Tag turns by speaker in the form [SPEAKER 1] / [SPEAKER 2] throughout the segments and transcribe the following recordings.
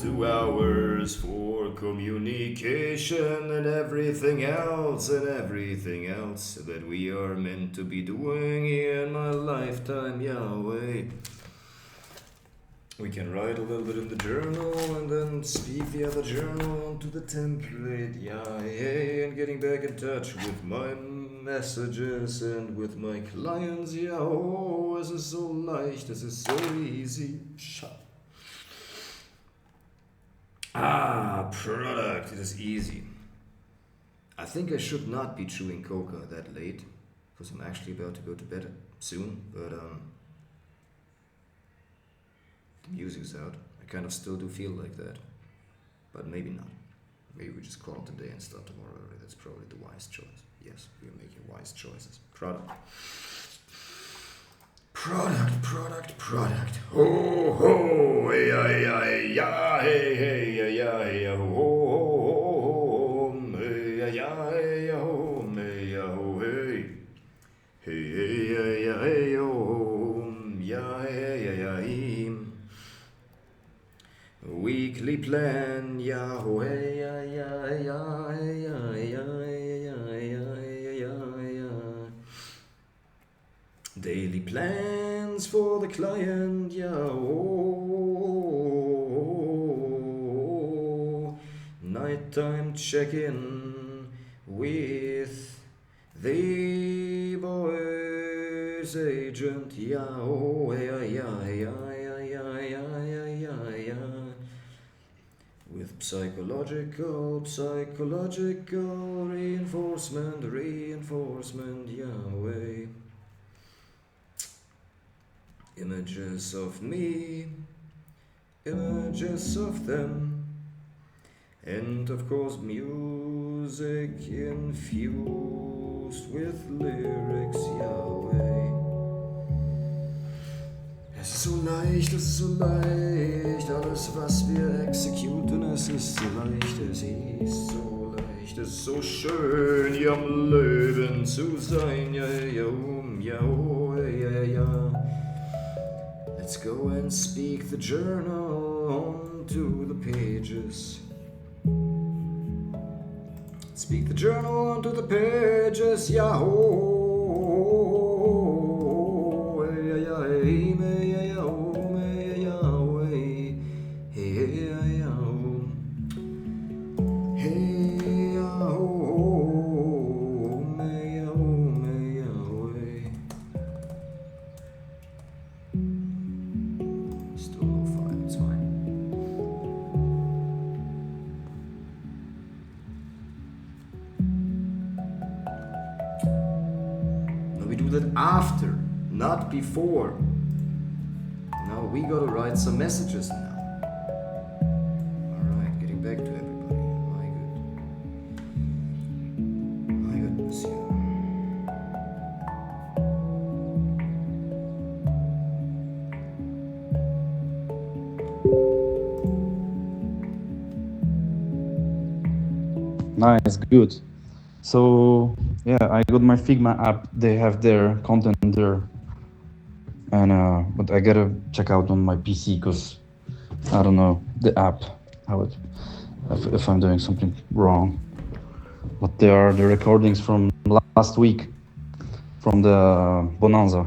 [SPEAKER 1] 2 hours for communication and everything else that we are meant to be doing here in my lifetime, Yahweh. We can write a little bit in the journal and then speak the other journal onto the template, Yahweh, and getting back in touch with my messages and with my clients, Yahweh. Es ist so leicht, es ist so easy. Product, it is easy. I think I should not be chewing coca that late, because I'm actually about to go to bed soon, but the music's out. I kind of still do feel like that, but maybe not. Maybe we just call it today and start tomorrow early. That's probably the wise choice. Yes, we are making wise choices. Product. Ho, ho, hey, hey, yeah, hey, hey, yeah, hey, ho, ho, hey, yeah, hey, ho, hey, ho, hey. Hey, hey, yeah, hey, ho, yeah, hey. Weekly plan, Yahoo, daily plans for the client, Yahoo. Nighttime check-in with the voice agent, Yahoo, with psychological reinforcement, Yahweh. Images of me, images of them, and of course music infused with lyrics, Yahweh. Es ist so leicht, alles was wir exekutieren, es ist so leicht, es ist so schön, hier am Leben zu sein, ja. Let's go and speak the journal onto the pages. Speak the journal onto the pages, Yahoo. After, not before. Now we gotta write some messages now. Alright, getting back to everybody. My goodness, yeah.
[SPEAKER 2] Nice, good. So yeah, I got my Figma app. They have their content there, and but I gotta check out on my PC because I don't know the app how it if I'm doing something wrong. But they are the recordings from last week from the Bonanza.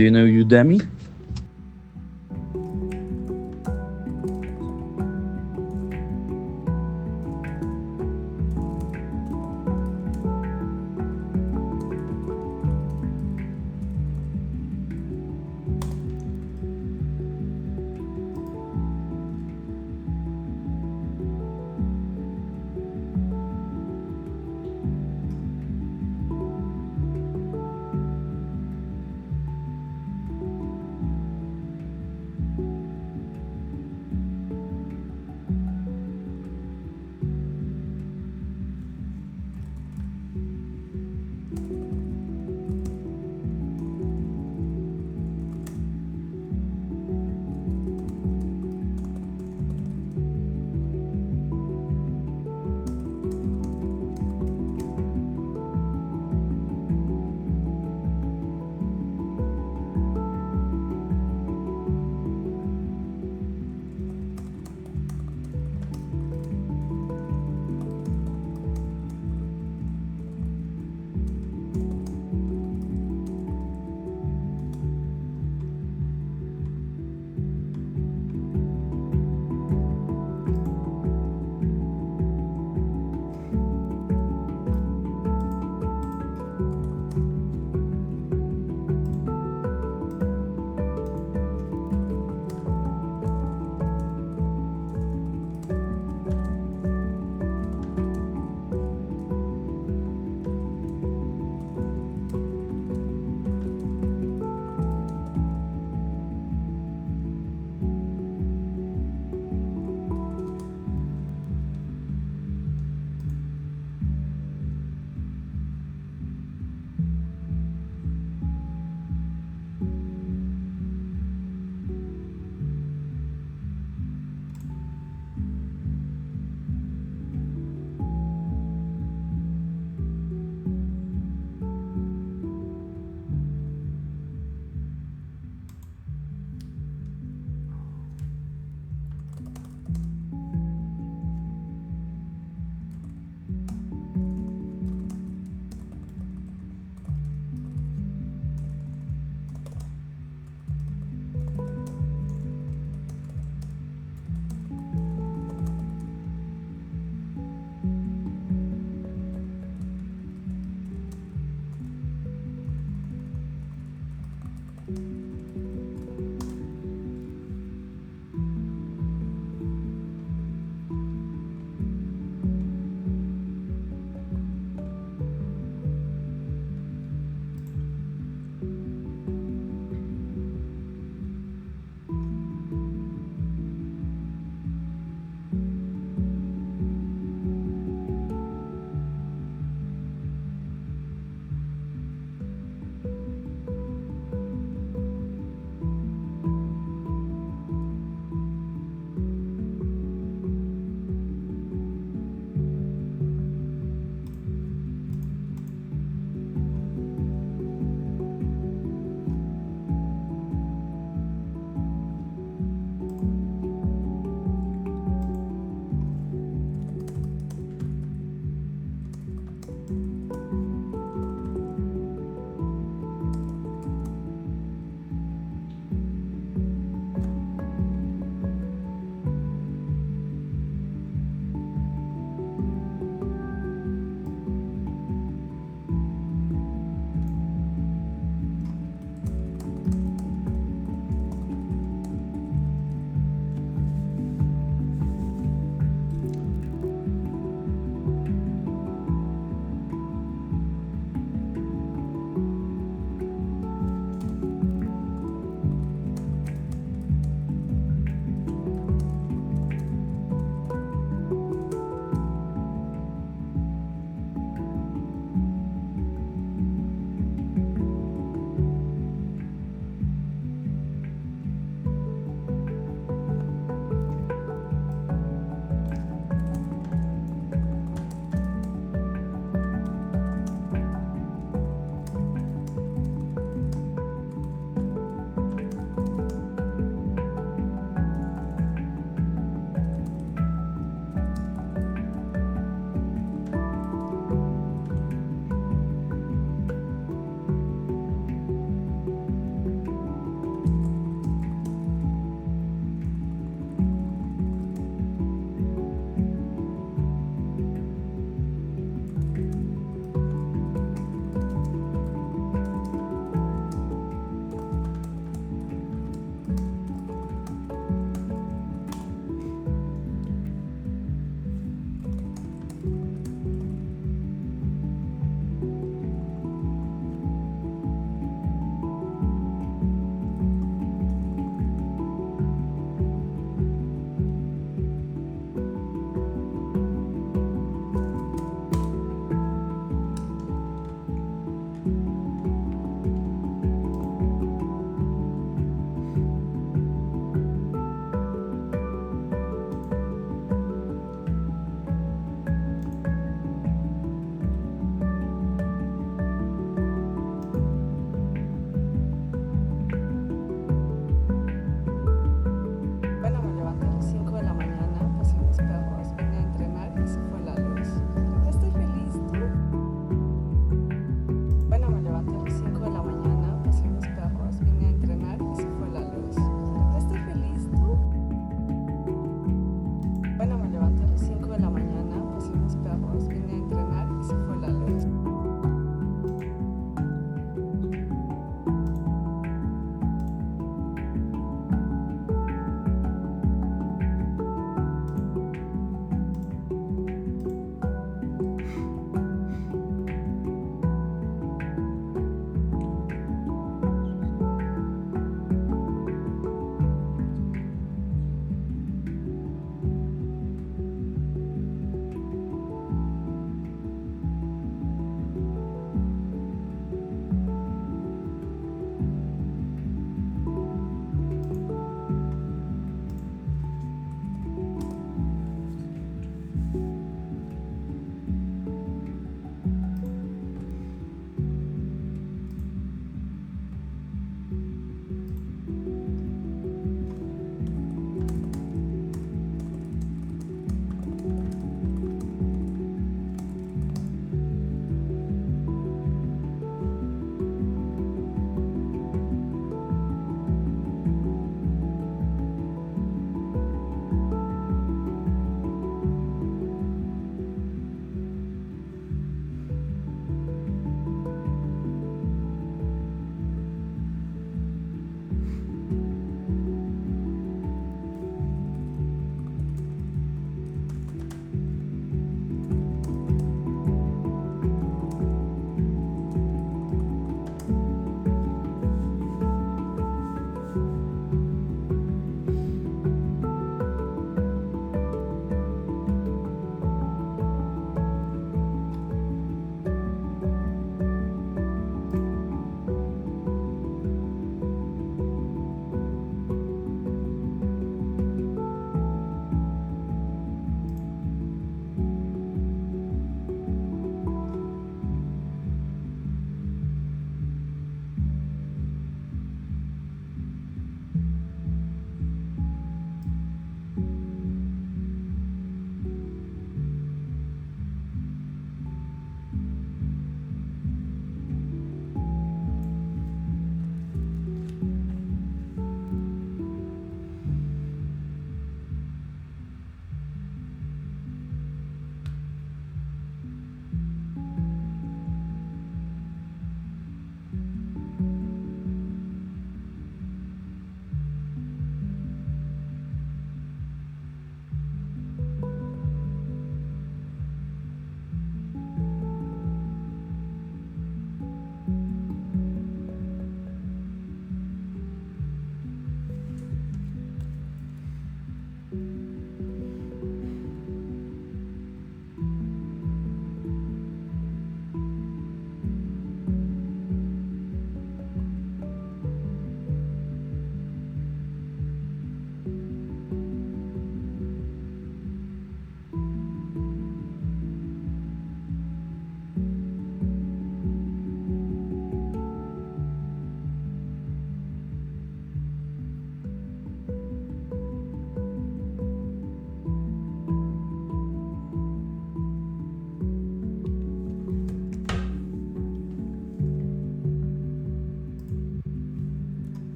[SPEAKER 2] Do you know Udemy?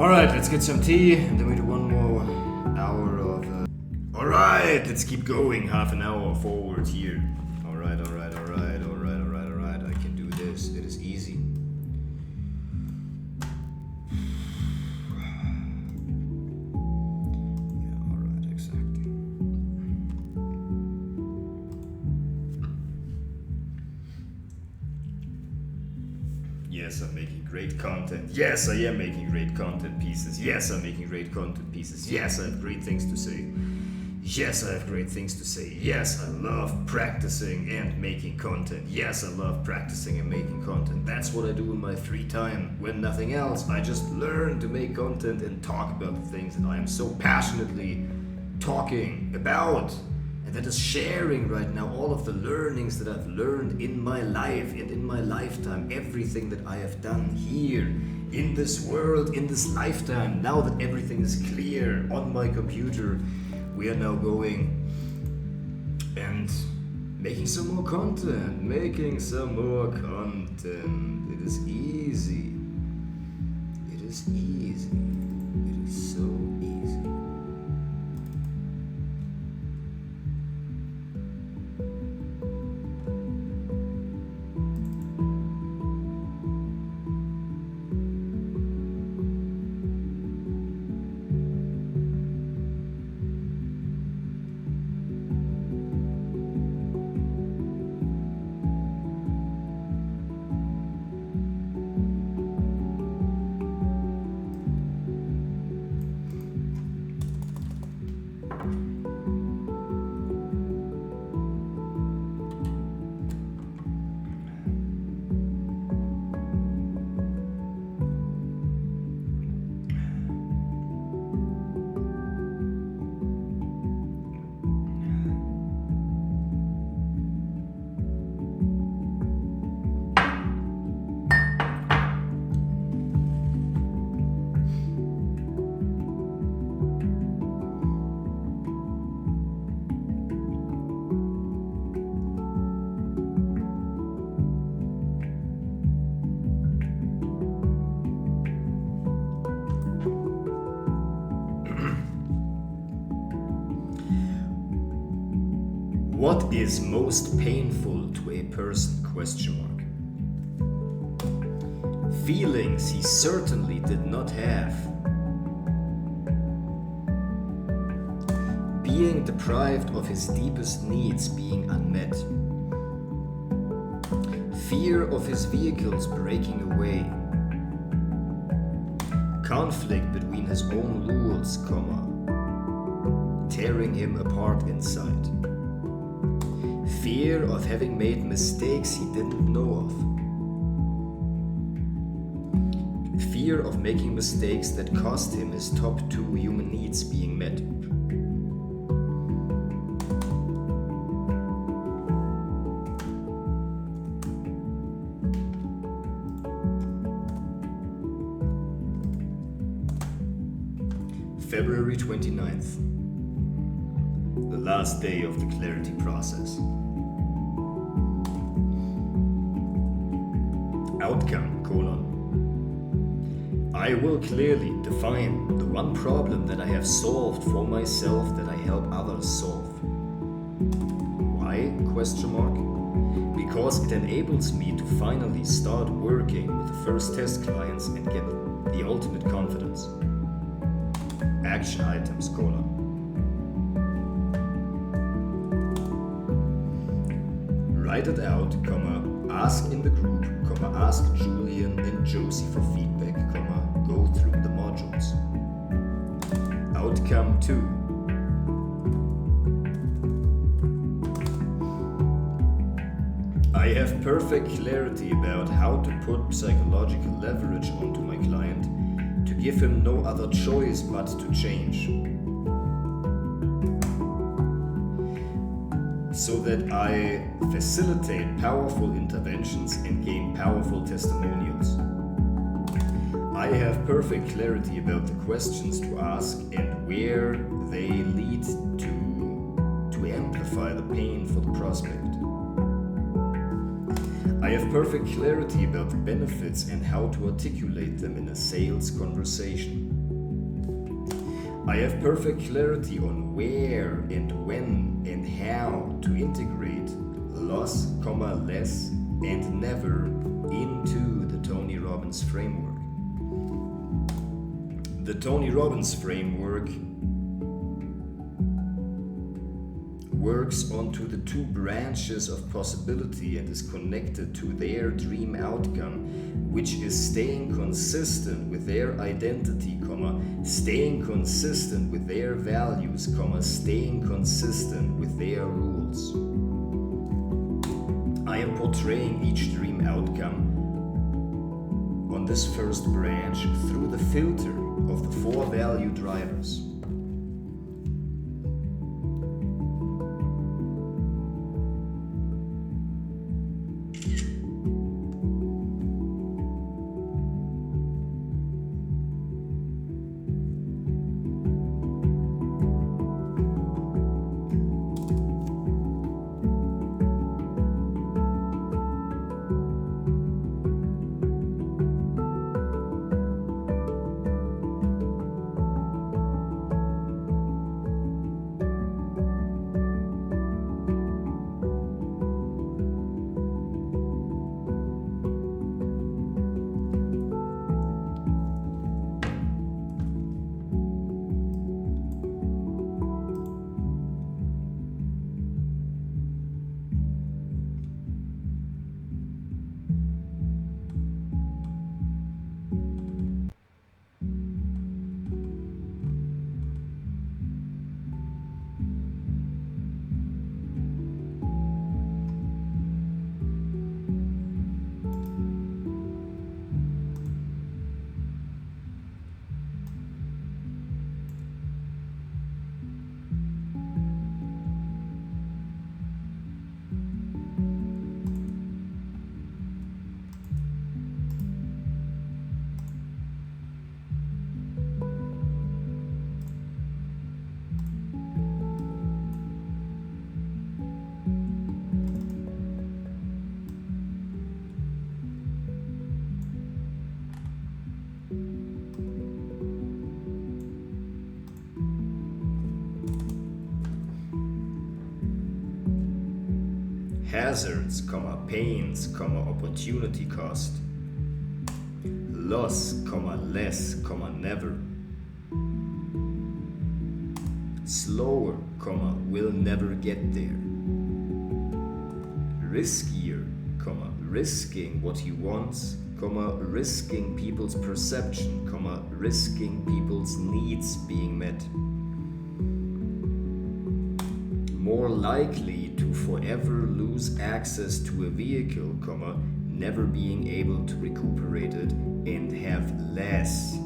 [SPEAKER 1] Alright, let's get some tea, and then we do one more hour of... Alright, let's keep going, half an hour forward here. Alright, I can do this, it is easy. Yeah, alright, exactly. Yes, I'm making great content. Yes, I am making great content pieces. Yes, I'm making great content pieces. Yes, I have great things to say. Yes, I have great things to say. Yes, I love practicing and making content. Yes, I love practicing and making content. That's what I do in my free time. When nothing else, I just learn to make content and talk about the things that I am so passionately talking about. And that is sharing right now all of the learnings that I've learned in my life and in my lifetime. Everything that I have done here, in this world, in this lifetime. Now that everything is clear on my computer, we are now going and making some more content. It is easy. It is easy. It is so easy. What is most painful to a person? ? Feelings he certainly did not have. Being deprived of his deepest needs being unmet. Fear of his vehicles breaking away. Conflict between his own rules, tearing him apart inside. Fear of having made mistakes he didn't know of. Fear of making mistakes that cost him his top 2 human needs being met. February 29th, the last day of the clarity process. Outcome, I will clearly define the one problem that I have solved for myself that I help others solve. Why? ? Because it enables me to finally start working with the first test clients and get the ultimate confidence. Action items, Write it out, ask in the group, ask Julian and Josie for feedback, go through the modules. Outcome 2. I have perfect clarity about how to put psychological leverage onto my client to give him no other choice but to change. So that I facilitate powerful interventions and gain powerful testimonials. I have perfect clarity about the questions to ask and where they lead to amplify the pain for the prospect. I have perfect clarity about the benefits and how to articulate them in a sales conversation. I have perfect clarity on where and when and how to integrate loss, less, and never into the Tony Robbins framework. The Tony Robbins framework works onto the two branches of possibility and is connected to their dream outcome, which is staying consistent with their identity, staying consistent with their values, staying consistent with their rules. I am portraying each dream outcome on this first branch through the filter of the 4 value drivers. Hazards, pains, opportunity cost. Loss, less, never. Slower, will never get there. Riskier, risking what he wants, risking people's perception, risking people's needs being met. More likely to forever lose access to a vehicle, never being able to recuperate it and have less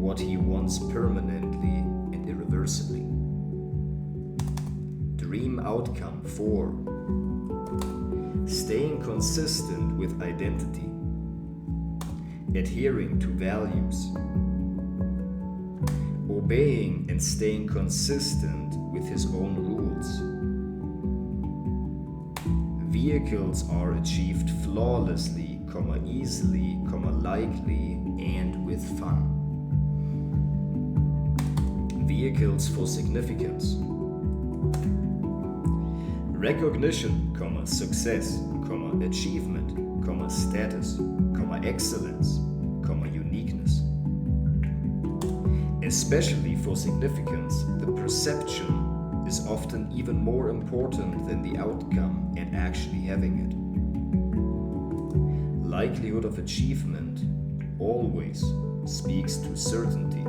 [SPEAKER 1] what he wants permanently and irreversibly. Dream outcome 4. Staying consistent with identity, adhering to values, obeying and staying consistent with his own rules. Vehicles are achieved flawlessly, easily, likely, and with fun. Vehicles for significance. Recognition, success, achievement, status, excellence, uniqueness. Especially for significance, the perception is often even more important than the outcome and actually having it. Likelihood of achievement always speaks to certainty.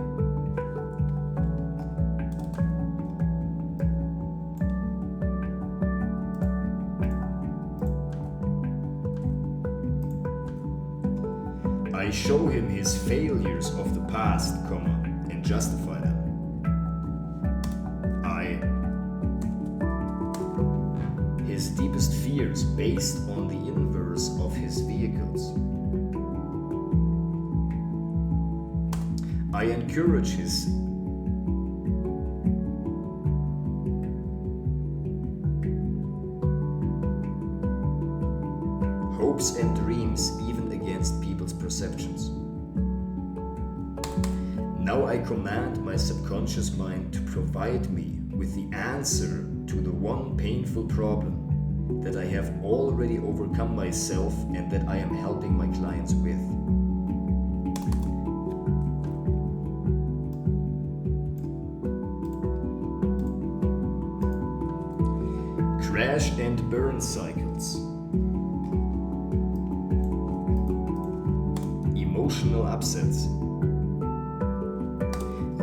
[SPEAKER 1] I show him his failures of the past, and justify them. His deepest fears based on the inverse of his vehicles. I encourage his hopes and dreams even against people's perceptions. Now I command my subconscious mind to provide me with the answer to the one painful problem that I have already overcome myself and that I am helping my clients with. Crash and burn cycles. Emotional upsets.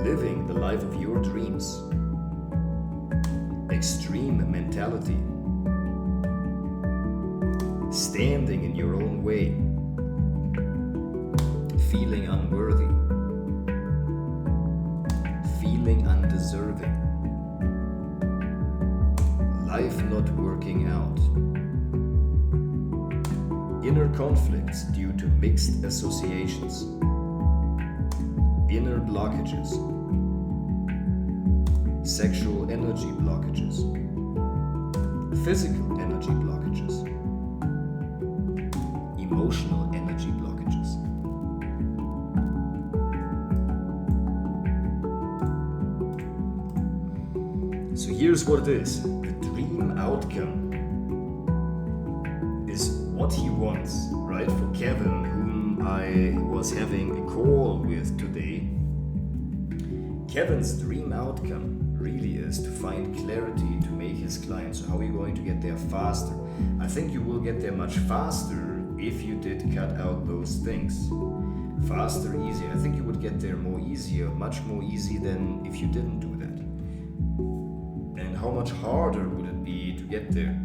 [SPEAKER 1] Living the life of your dreams. Extreme mentality. Standing in your own way. Feeling unworthy. Feeling undeserving. Life not working out. Inner conflicts due to mixed associations. Inner blockages. Sexual energy blockages. Physical energy blockages. Emotional energy blockages. So here's what it is. The dream outcome is what he wants, right? For Kevin, whom I was having a call with today, Kevin's dream outcome really is to find clarity to make his clients. So how are you going to get there faster? I think you will get there much faster if you did cut out those things. Faster, easier. I think you would get there more easier, much more easy than if you didn't do that. And how much harder would it be to get there?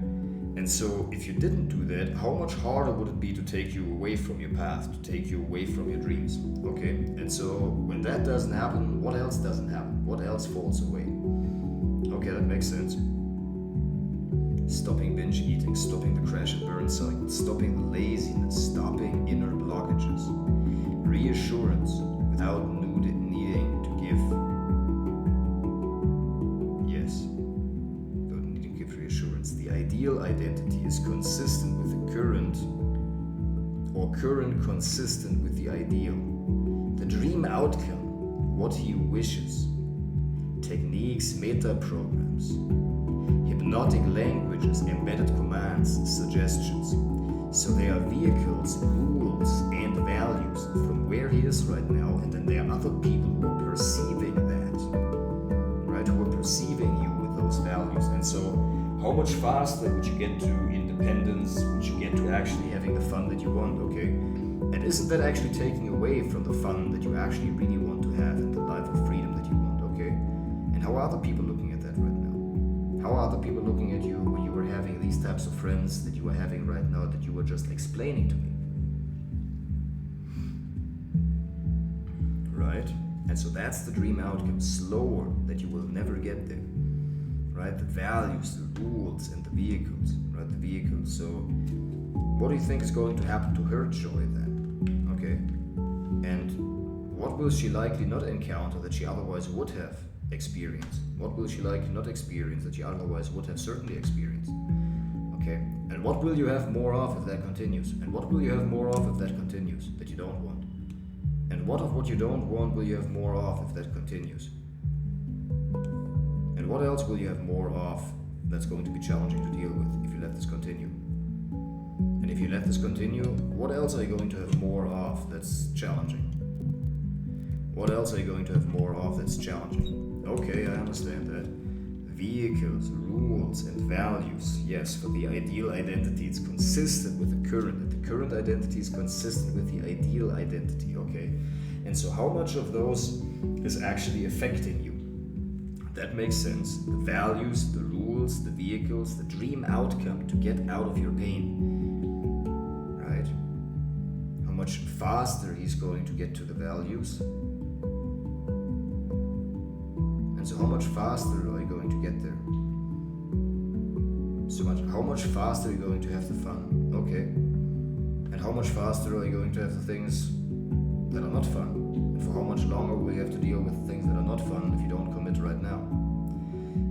[SPEAKER 1] And so if you didn't do that, how much harder would it be to take you away from your path, to take you away from your dreams? Okay? And so when that doesn't happen, what else doesn't happen? What else falls away? Okay, that makes sense. Stopping binge eating, stopping the crash and burn cycle, stopping the laziness, stopping inner blockages, reassurance without needing to give. Yes, don't need to give reassurance. The ideal identity is consistent with the current, or current consistent with the ideal. The dream outcome, what he wishes. Techniques, meta programs, hypnotic languages, embedded commands, suggestions. So they are vehicles, rules, and values from where he is right now, and then there are other people who are perceiving that, right? Who are perceiving you with those values. And so how much faster would you get to independence? Would you get to actually having the fun that you want, okay? And isn't that actually taking away from the fun that you actually really want to have and the life of freedom that you want, okay? And how are other people looking at that right now? How are other people looking at you when you were having these types of friends that you are having right now that you were just explaining to me? Right? And so that's the dream outcome, slower, that you will never get there. Right? The values, the rules, and the vehicles. Right? The vehicles. So what do you think is going to happen to her joy then? Okay? And what will she likely not encounter that she otherwise would have experienced? What will she likely not experience that she otherwise would have certainly experienced? Okay? And what will you have more of if that continues? And what will you have more of if that continues that you don't want? And what of what you don't want will you have more of if that continues? And what else will you have more of that's going to be challenging to deal with if you let this continue? And if you let this continue, what else are you going to have more of that's challenging? What else are you going to have more of that's challenging? Okay, I understand that. Vehicles, rules, and values. Yes, for the ideal identity, it's consistent with the current. And the current identity is consistent with the ideal identity, okay? And so how much of those is actually affecting you? That makes sense. The values, the rules, the vehicles, the dream outcome to get out of your pain, right? How much faster he's going to get to the values. And so how much faster are you going to get there? How much faster are you going to have the fun? Okay. And how much faster are you going to have the things that are not fun? And for how much longer will you have to deal with things that are not fun if you don't commit right now?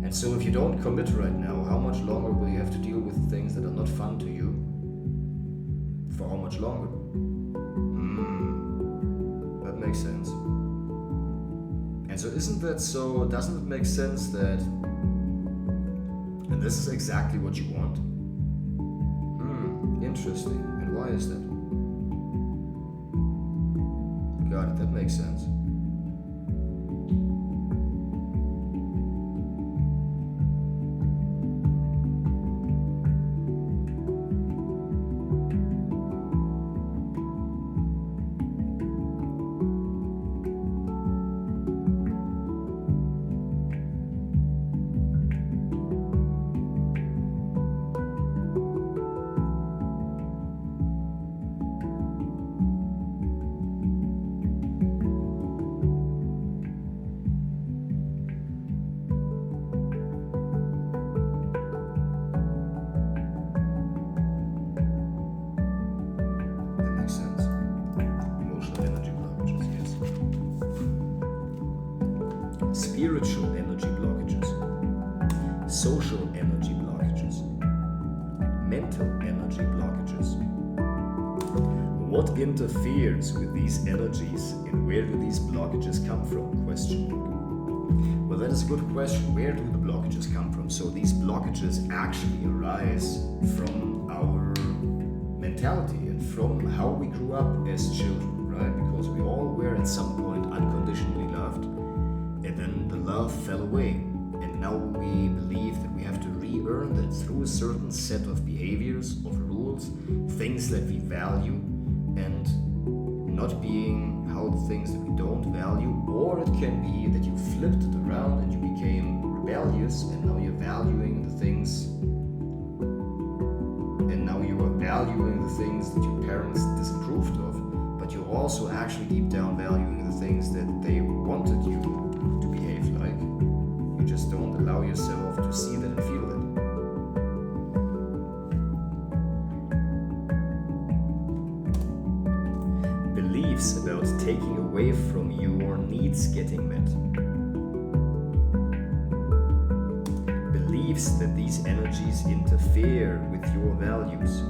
[SPEAKER 1] And so if you don't commit right now, how much longer will you have to deal with things that are not fun to you? For how much longer? That makes sense. And so isn't that so, doesn't it make sense that, and this is exactly what you want? Interesting. And why is that? Got it, that makes sense. Spiritual energy blockages, social energy blockages, mental energy blockages. What interferes with these energies and where do these blockages come from? Question mark. Well, that is a good question. Where do the blockages come from? So these blockages actually arise from our mentality and from how we grew up as children, right? Because we all were at some point unconditionally loved. And then the love fell away, and now we believe that we have to re-earn that through a certain set of behaviors, of rules, things that we value, and not being how the things that we don't value. Or it can be that you flipped it around and you became rebellious, and now you're valuing the things, and now you are valuing the things that your parents disapproved of, but you're also actually deep down valuing the things that they wanted you to behave like. You just don't allow yourself to see that and feel that. Beliefs about taking away from your needs getting met. Beliefs that these energies interfere with your values.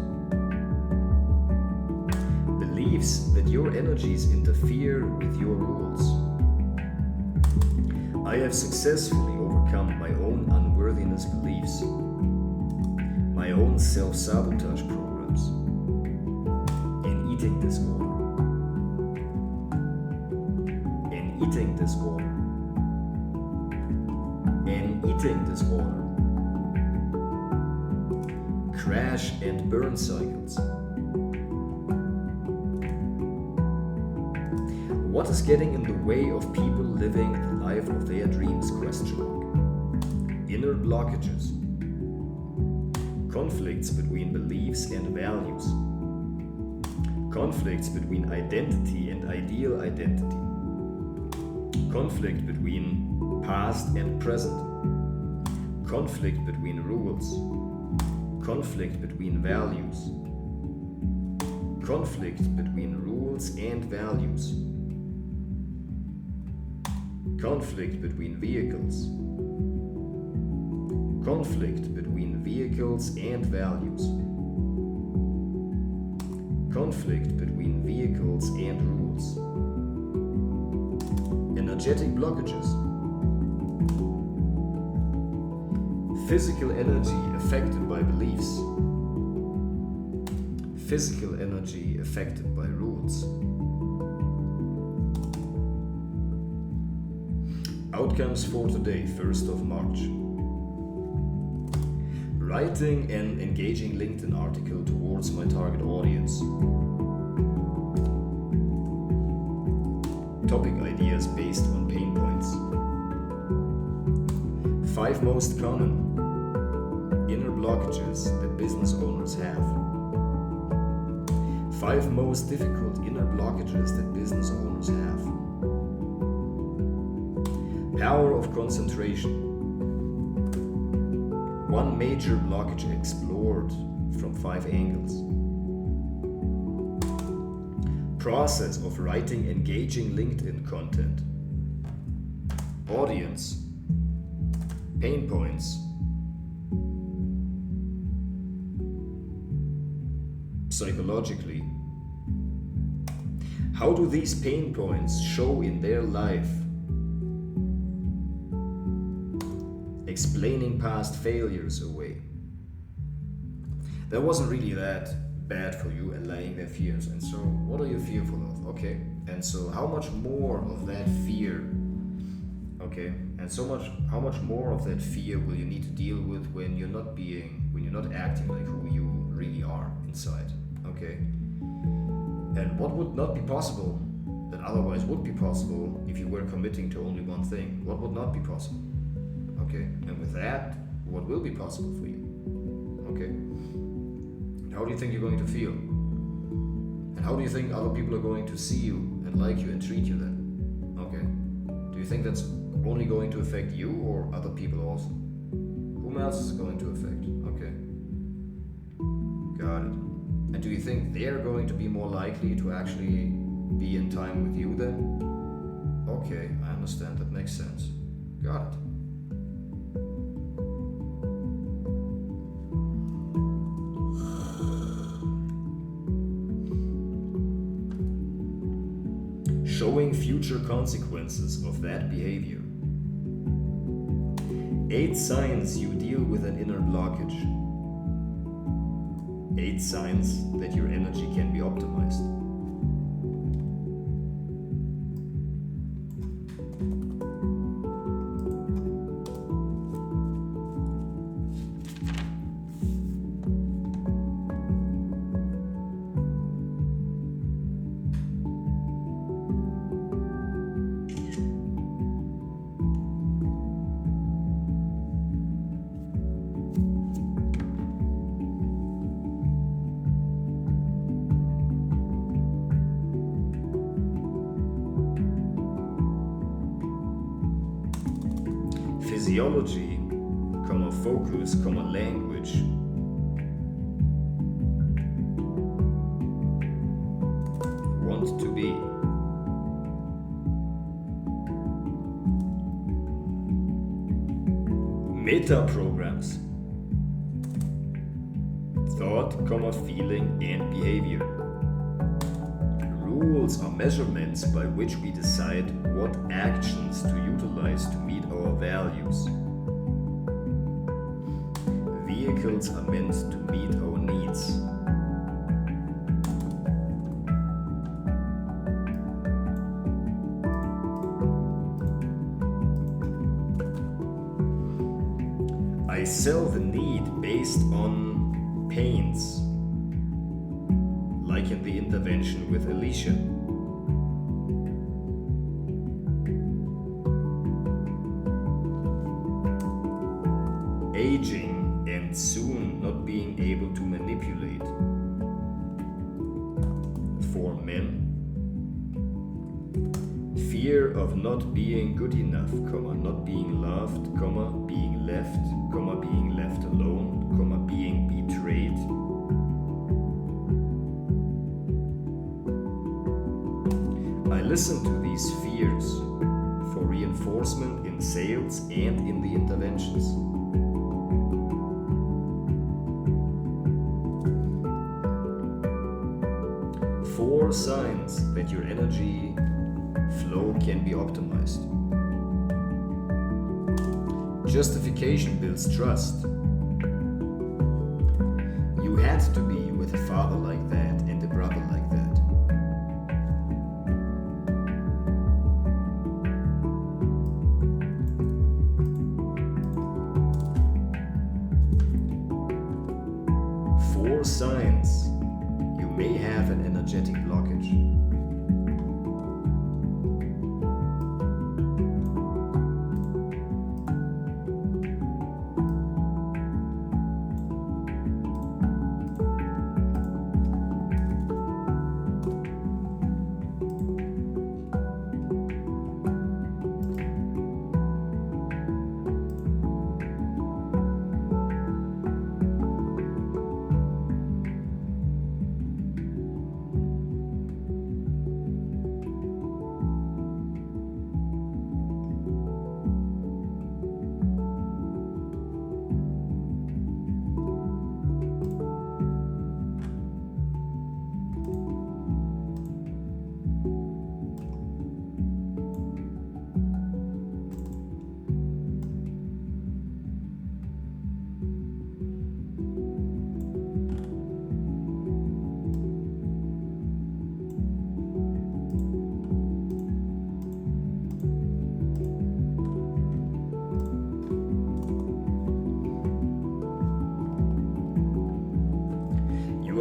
[SPEAKER 1] Beliefs that your energies interfere with your rules. I have successfully overcome my own unworthiness beliefs, my own self-sabotage programs, an eating disorder, an eating disorder, an eating disorder, crash and burn cycles. What is getting in the way of people living the life of their dreams? Question mark. Inner blockages. Conflicts between beliefs and values. Conflicts between identity and ideal identity. Conflict between past and present. Conflict between rules. Conflict between values. Conflict between rules and values. Conflict between vehicles. Conflict between vehicles and values. Conflict between vehicles and rules. Energetic blockages. Physical energy affected by beliefs. Physical energy affected by rules. Outcomes for today, 1st of March. Writing an engaging LinkedIn article towards my target audience. Topic ideas based on pain points. 5 most common inner blockages that business owners have. 5 most difficult inner blockages that business owners have. Power of concentration. 1 major blockage explored from 5 angles. Process of writing engaging LinkedIn content. Audience. Pain points. Psychologically. How do these pain points show in their life? explaining past failures away. That wasn't really that bad for you, allaying their fears. And so, what are you fearful of? Okay, and so how much more of that fear? Okay, and how much more of that fear will you need to deal with when you're not acting like who you really are inside? Okay, and what would not be possible that otherwise would be possible if you were committing to only one thing? What would not be possible? Okay, and with that, what will be possible for you? Okay, how do you think you're going to feel? And how do you think other people are going to see you and like you and treat you then? Okay, do you think that's only going to affect you or other people also? Whom else is it going to affect? Okay, got it. And do you think they're going to be more likely to actually be in time with you then? Okay, I understand, that makes sense. Got it. Showing future consequences of that behavior. 8 signs you deal with an inner blockage. 8 signs that your energy can be optimized. Physiology, focus, language. Want to be. Meta programs. Thought, feeling and behavior. Rules are measurements by which we decide what actions to utilize to meet our values. Vehicles are meant to meet our needs. I sell the need based on pains, like in the intervention with Alicia. Aging and soon not being able to manipulate. For men, fear of not being good enough, not being loved, being left, being left alone, being betrayed. I listen to these fears for reinforcement in sales and in the interventions. Four signs that your energy flow can be optimized. Justification builds trust. You had to be with a father like that and a brother like that. Four signs you may have an energetic blockage.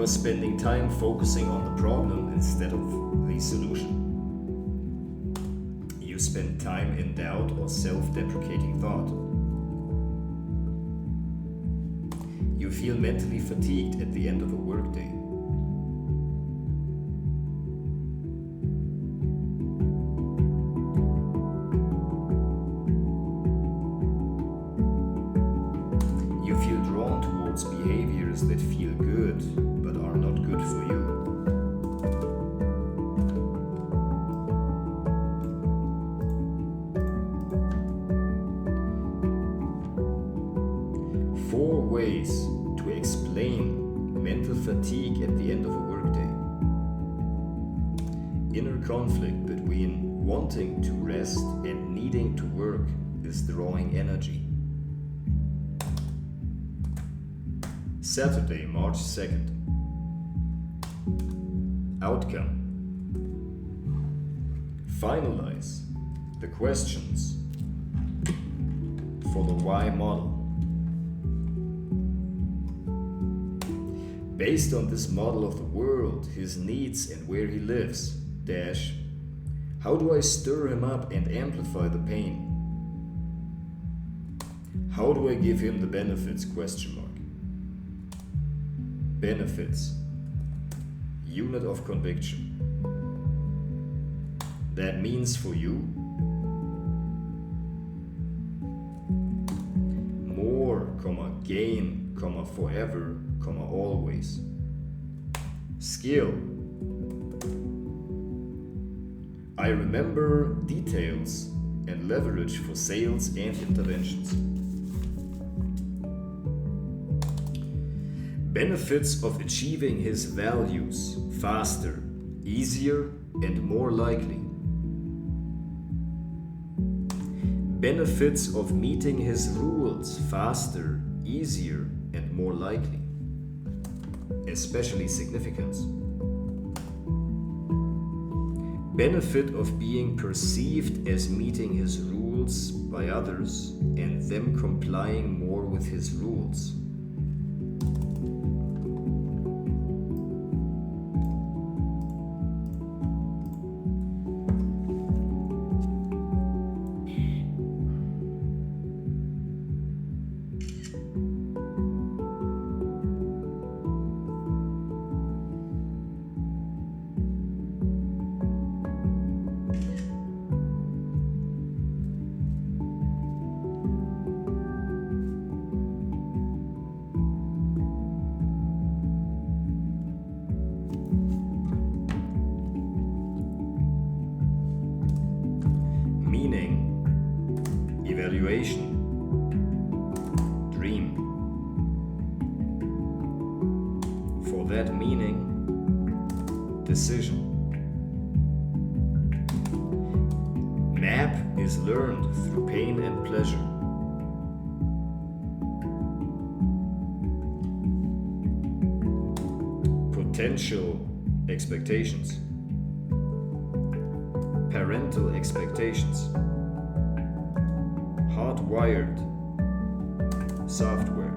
[SPEAKER 1] are spending time focusing on the problem instead of the solution. You spend time in doubt or self-deprecating thought. You feel mentally fatigued at the end of a workday. You feel drawn towards behaviors that feel good but are not good for you. Four ways to explain mental fatigue at the end of a workday. Inner conflict between wanting to rest and needing to work is drawing energy. Saturday, March 2nd. Outcome. Finalize the questions for the why model. Based on this model of the world, his needs and where he lives, dash, how do I stir him up and amplify the pain? How do I give him the benefits, question mark. Benefits. Unit of conviction. That means for you more, gain, forever, always. Skill. I remember details and leverage for sales and interventions. Benefits of achieving his values faster, easier, and more likely. Benefits of meeting his rules faster, easier, and more likely. Especially significance. Benefit of being perceived as meeting his rules by others and them complying more with his rules. Evaluation. Dream. For that meaning, decision. Map is learned through pain and pleasure. Potential expectations. Parental expectations. Hardwired software.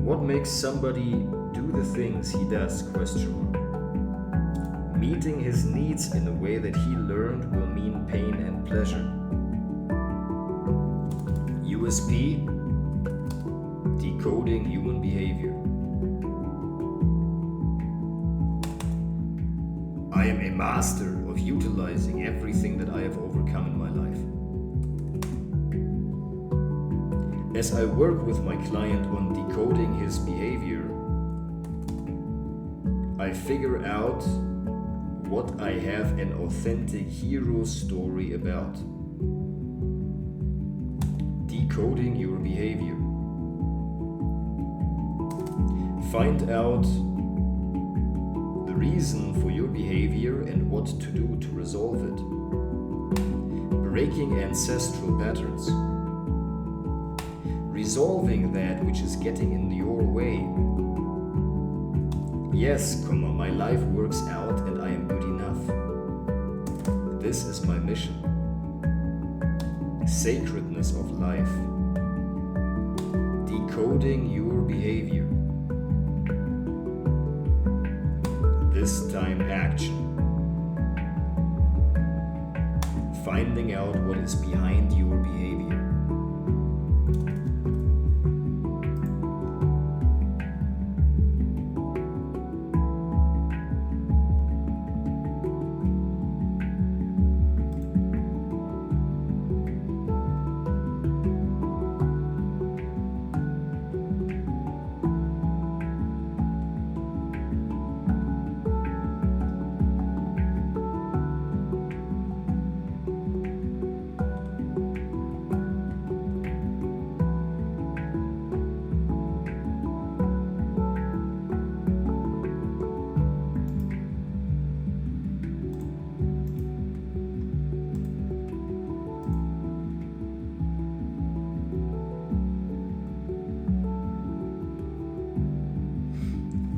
[SPEAKER 1] What makes somebody do the things he does? Question mark. Meeting his needs in a way that he learned will mean pain and pleasure. USP, decoding human behavior. I am a master of utilizing everything that I have overcome in my life. As I work with my client on decoding his behavior, I figure out what I have an authentic hero story about. Decoding your behavior. Find out the reason for your behavior and what to do to resolve it. Breaking ancestral patterns. Resolving that which is getting in your way. Yes, my life works out and I am good enough. This is my mission. Sacredness of life. decoding your behavior. This time action. Finding out what is behind your behavior.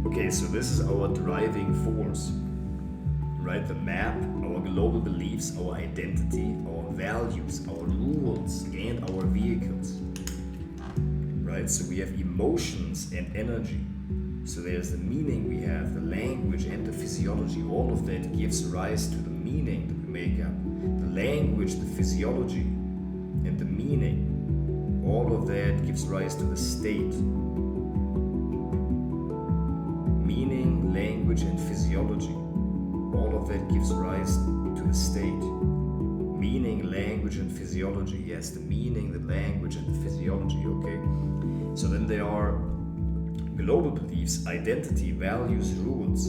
[SPEAKER 1] Okay, so this is our driving force, right? The map, our global beliefs, our identity, our values, our rules, and our vehicles, right? So we have emotions and energy. So there's the meaning we have, the language and the physiology. All of that gives rise to the meaning that we make up. The language, the physiology, and the meaning, all of that gives rise to the state. Meaning, language, and physiology. All of that gives rise to the state. Meaning, language, and physiology. Yes, the meaning, the language, and the physiology, okay? So then there are global beliefs, identity, values, rules.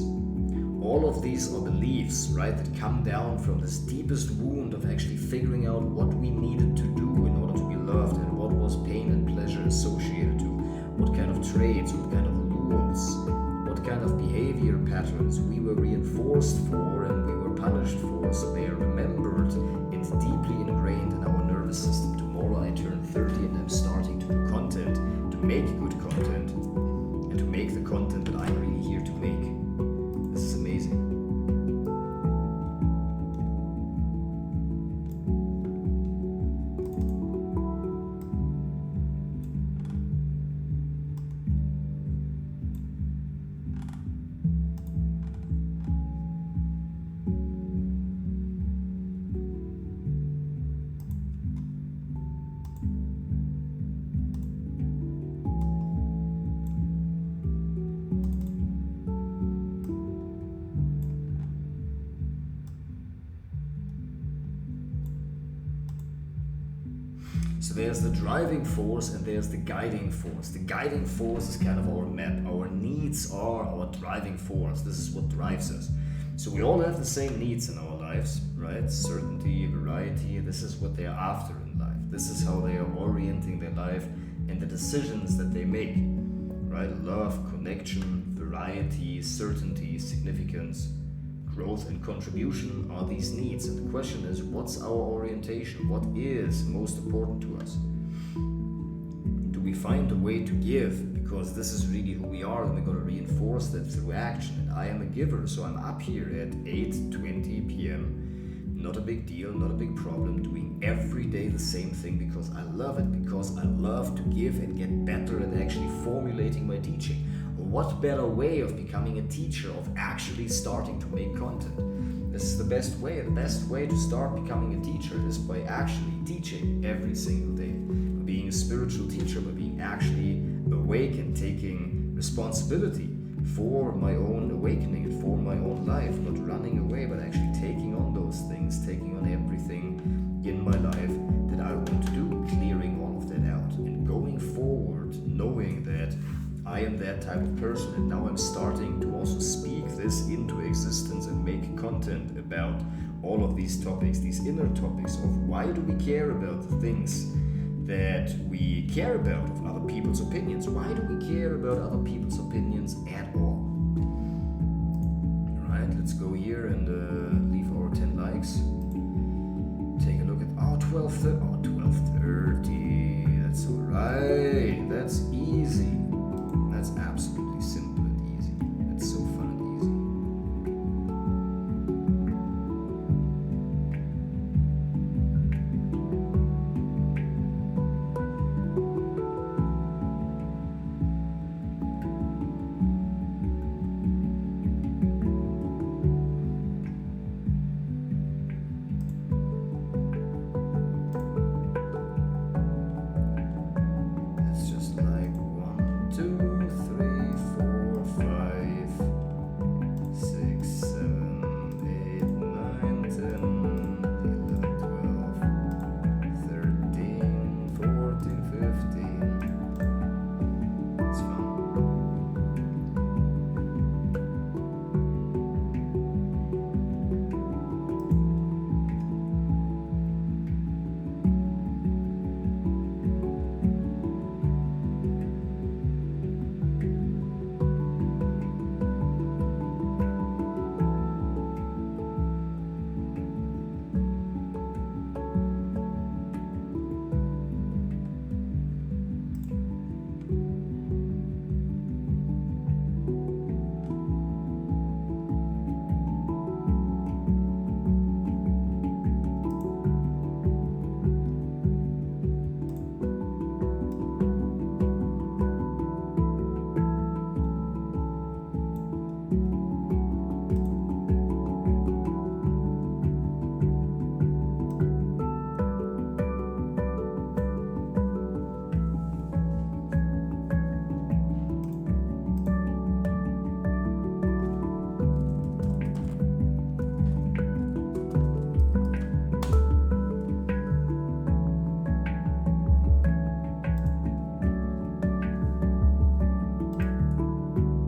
[SPEAKER 1] All of these are beliefs, right, that come down from this deepest wound of actually figuring out what we needed to do in order to be loved and what was pain and pleasure associated to, what kind of traits, what kind of rules, what kind of behavior patterns we were reinforced for and we were punished for, so they are remembered and deeply ingrained in our nervous system. Tomorrow I turn 30 and I'm starting to do content, to make good content, and to make the content that I'm really here to make. This is amazing. So there's the driving force and there's the guiding force. The guiding force is kind of our map. Our needs are our driving force. This is what drives us. So we all have the same needs in our lives, right? Certainty, variety, this is what they are after in life. This is how they are orienting their life and the decisions that they make, right? Love, connection, variety, certainty, significance, growth and contribution are these needs. And the question is, what's our orientation? What is most important to us? Do we find a way to give? Because this is really who we are, and we're going to reinforce that through action. And I am a giver, so I'm up here at 8:20 p.m. Not a big deal, not a big problem, doing every day the same thing because I love it, because I love to give and get better at actually formulating my teaching. What better way of becoming a teacher, of actually starting to make content? This is the best way. The best way to start becoming a teacher is by actually teaching every single day. By being a spiritual teacher, by being actually awake and taking responsibility for my own awakening and for my own life. Not running away, but actually taking on those things, taking on everything in my life that I want to do, clearing all of that out and going forward, knowing that I am that type of person, and now I'm starting to also speak this into existence and make content about all of these topics, these inner topics of why do we care about the things that we care about of other people's opinions? Why do we care about other people's opinions at all? Alright, let's go here and leave our 10 likes. Take a look at 12:30. That's alright. That's easy. That's absolutely simple and easy. It's so fun and easy. It's just like 1, 2, 3, 4, 5, 6, 7, 8, 9, 10, 11, 12, 13, 14, 15. It's fun.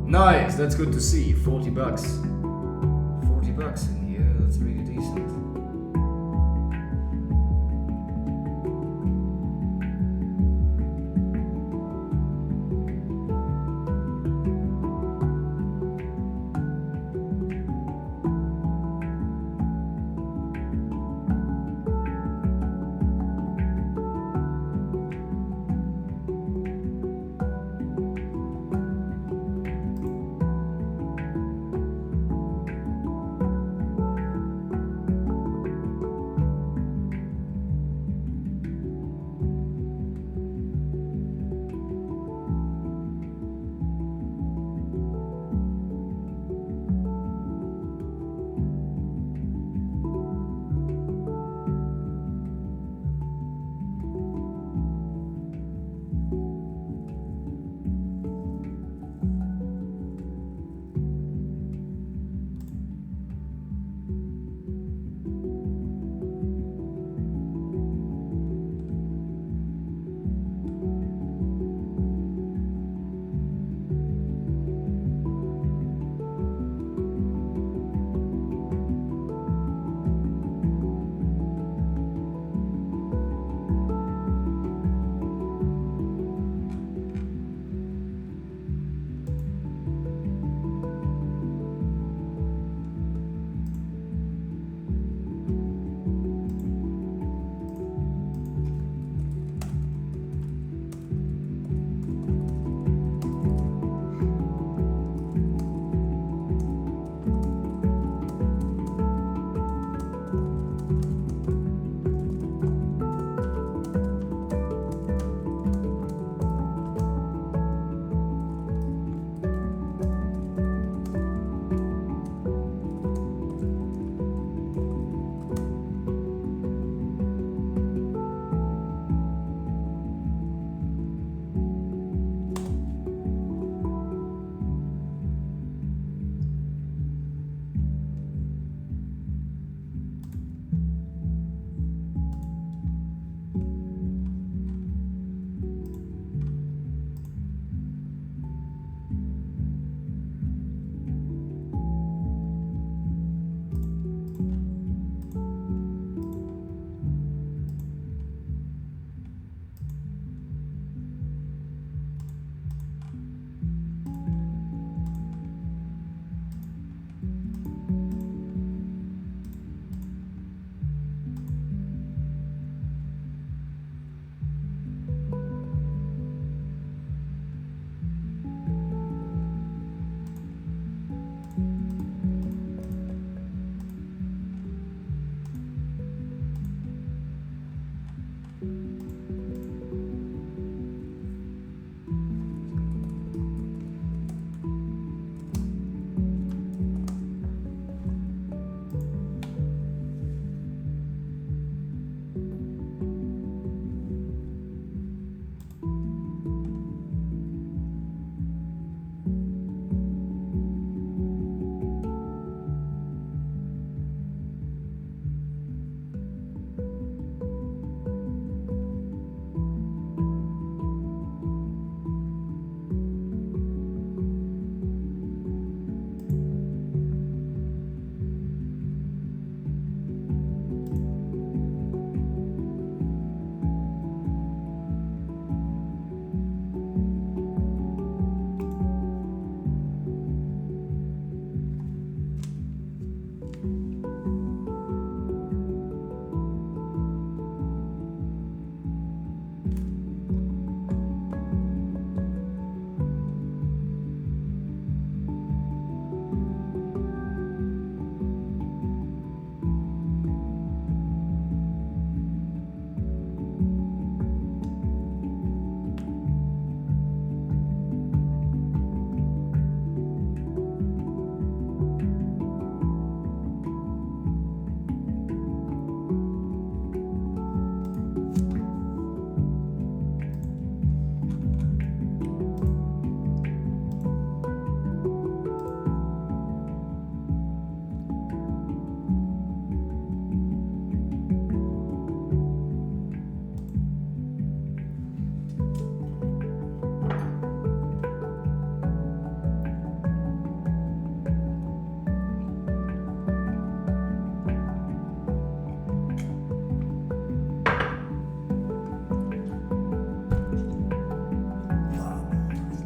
[SPEAKER 1] Nice, that's good to see. 40 bucks. 40 bucks in here, that's really decent.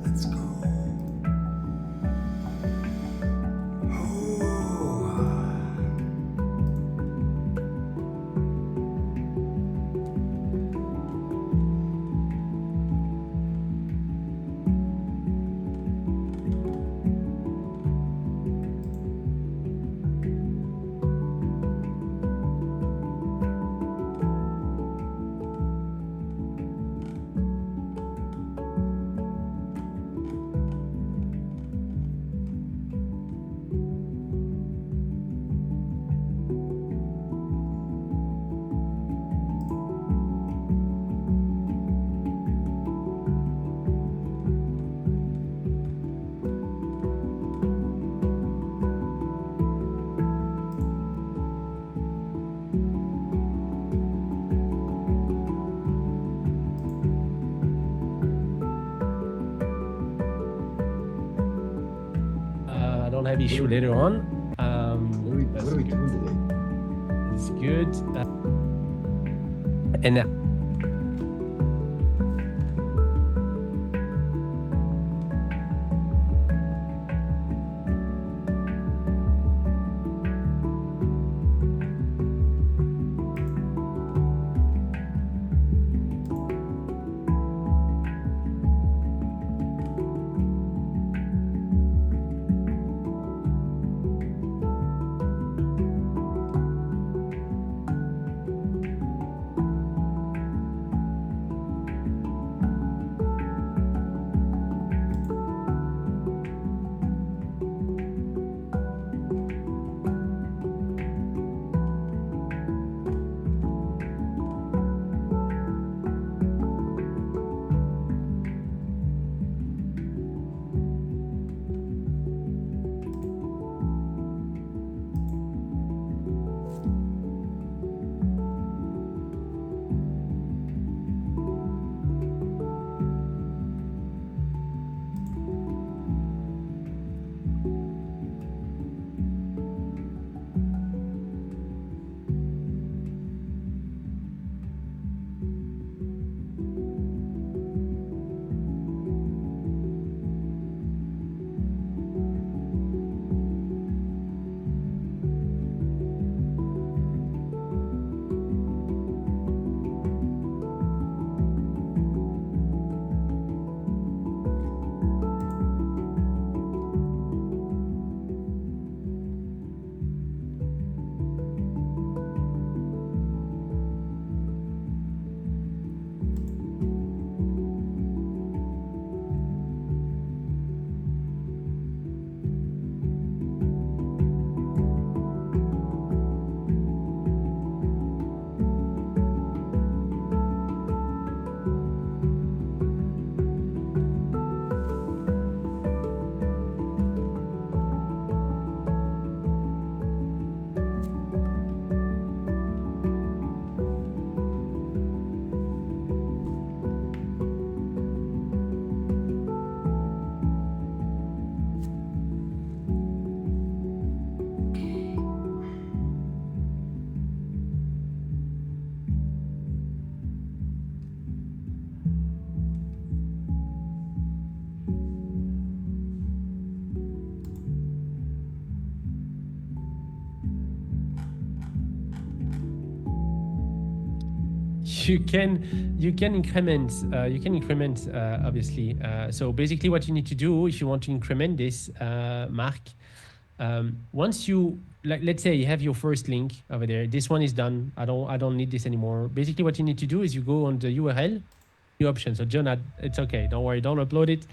[SPEAKER 1] Let's go.
[SPEAKER 3] I don't have issue later on.
[SPEAKER 1] What are we doing today?
[SPEAKER 3] It's good. And you can increment obviously. So basically what you need to do if you want to increment this, Mark, once you, like, let's say you have your first link over there, this one is done, I don't need this anymore. Basically what you need to do is you go on the URL, the option. So Jonah, it's okay, don't worry, don't upload it.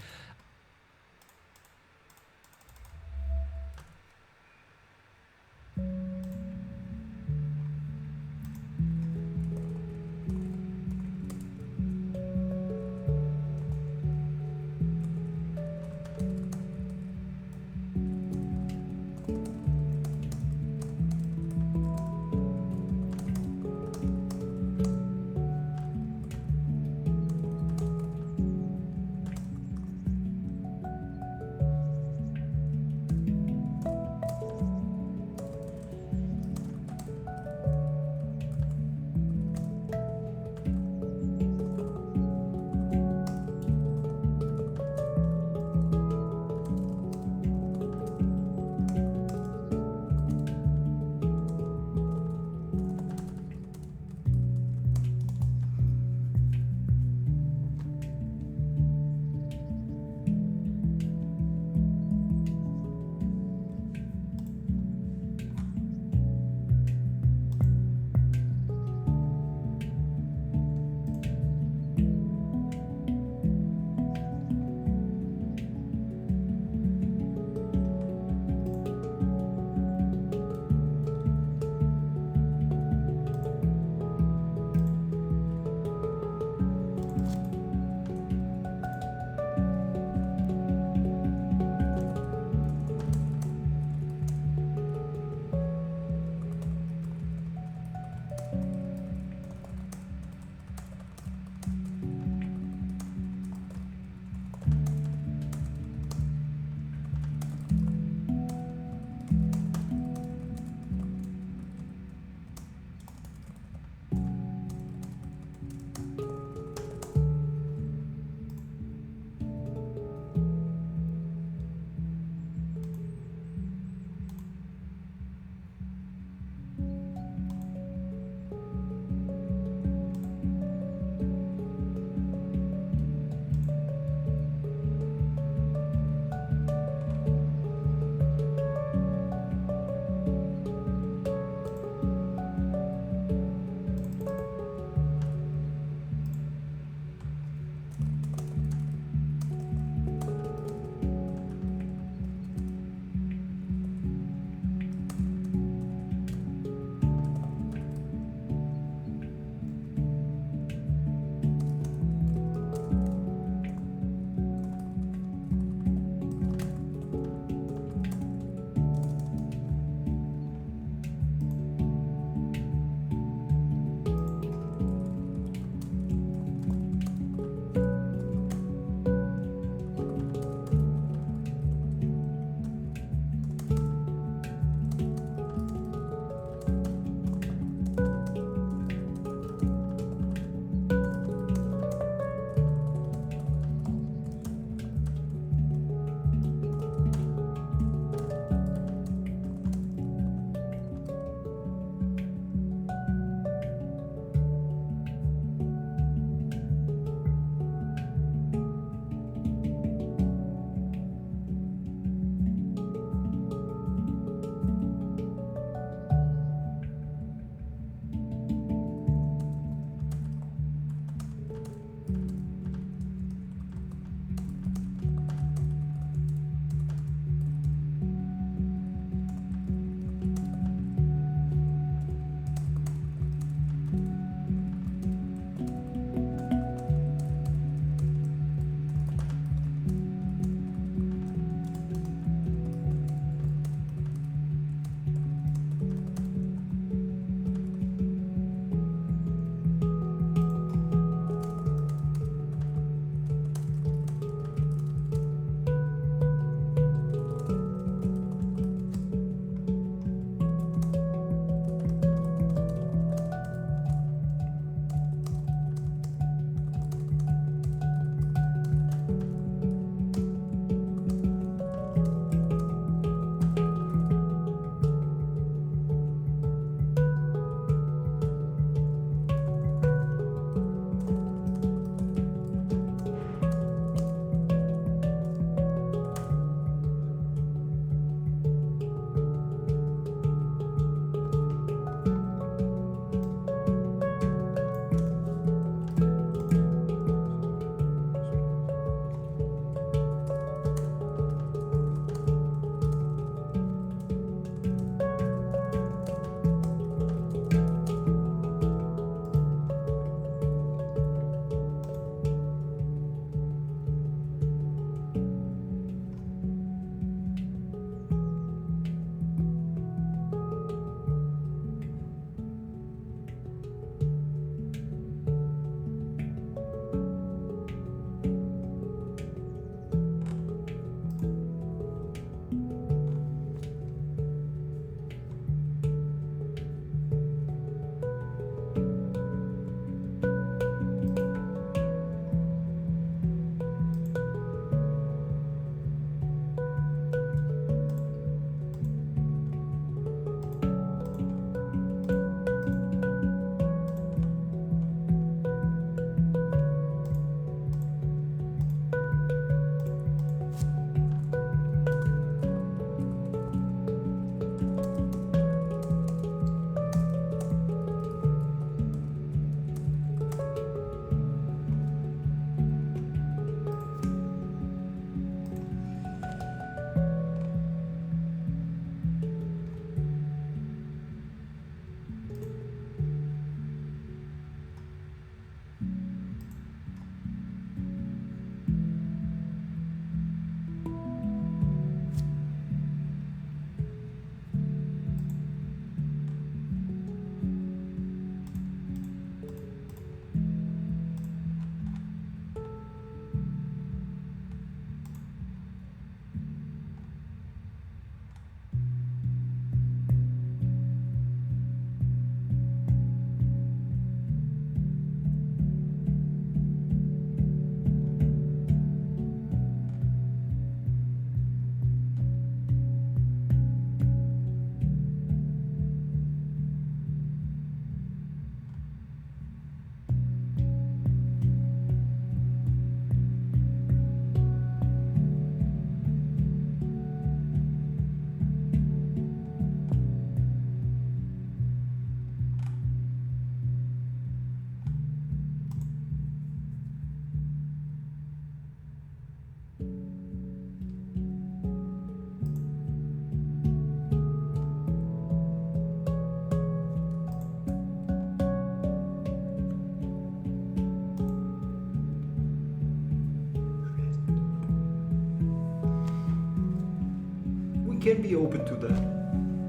[SPEAKER 1] can be open to that.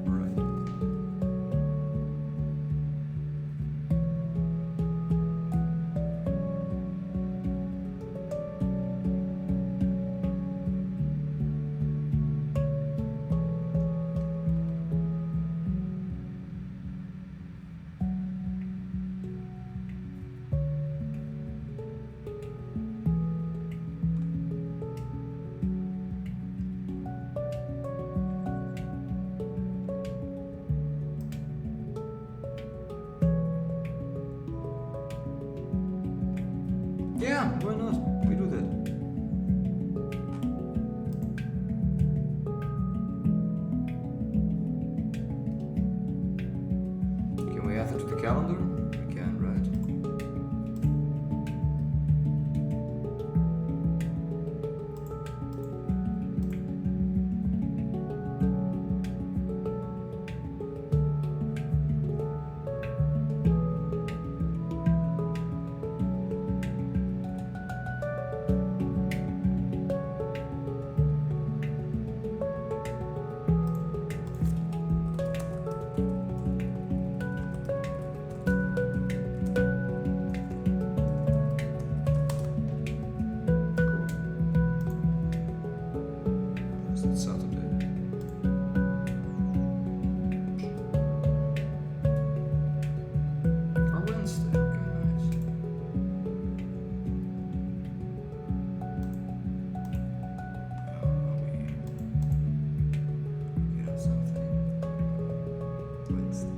[SPEAKER 1] Right. Yeah, why not? We do that. Can we add it to the calendar? We can, right? It's Saturday. Or Wednesday. Okay, nice. We have something. Wednesday.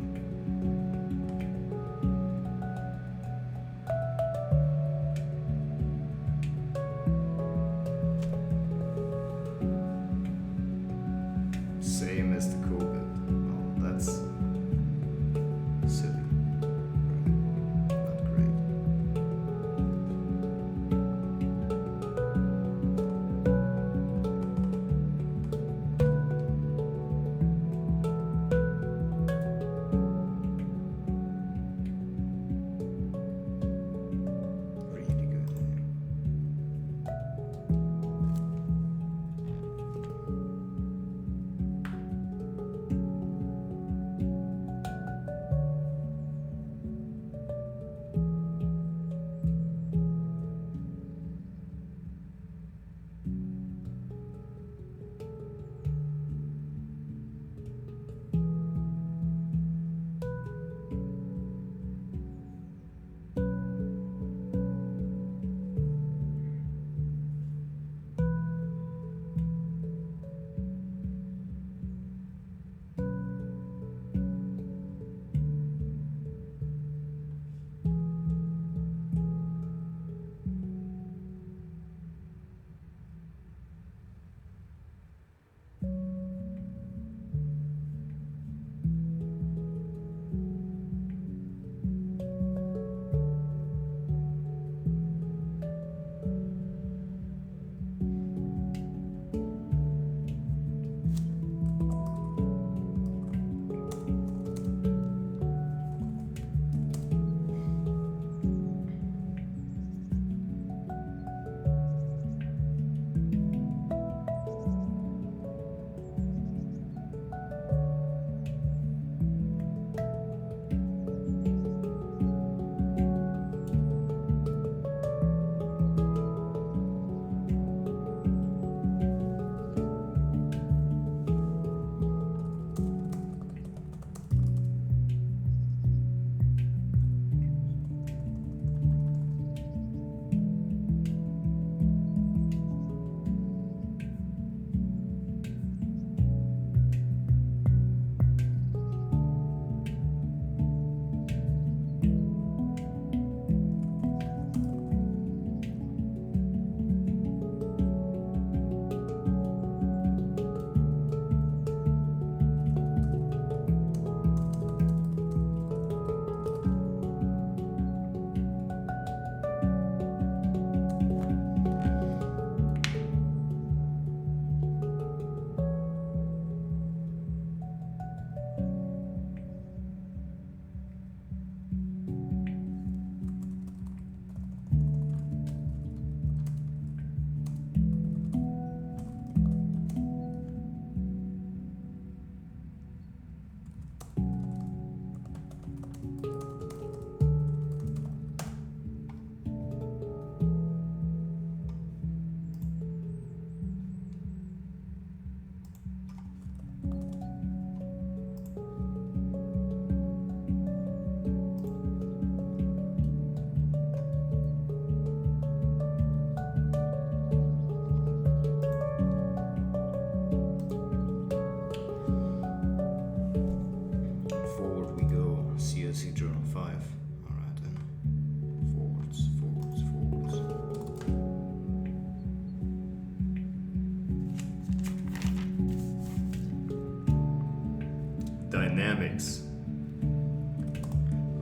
[SPEAKER 1] dynamics,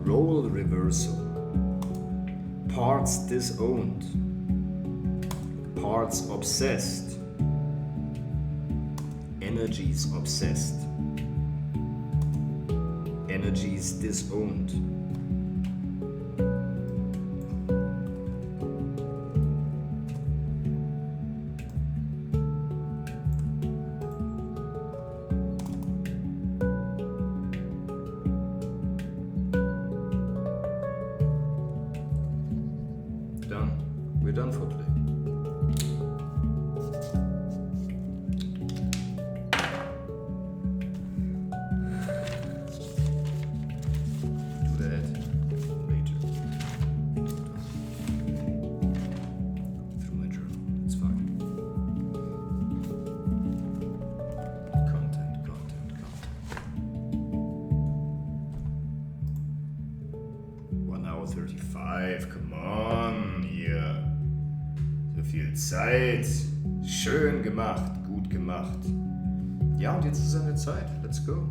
[SPEAKER 1] role reversal, parts disowned, parts obsessed, energies obsessed, energies disowned. Done. We're done for today. Do that later. Through my journal. It's fine. Content. 1 hour 35, come on, hier. So viel Zeit. Schön gemacht, gut gemacht. Ja, und jetzt ist eine Zeit. Let's go.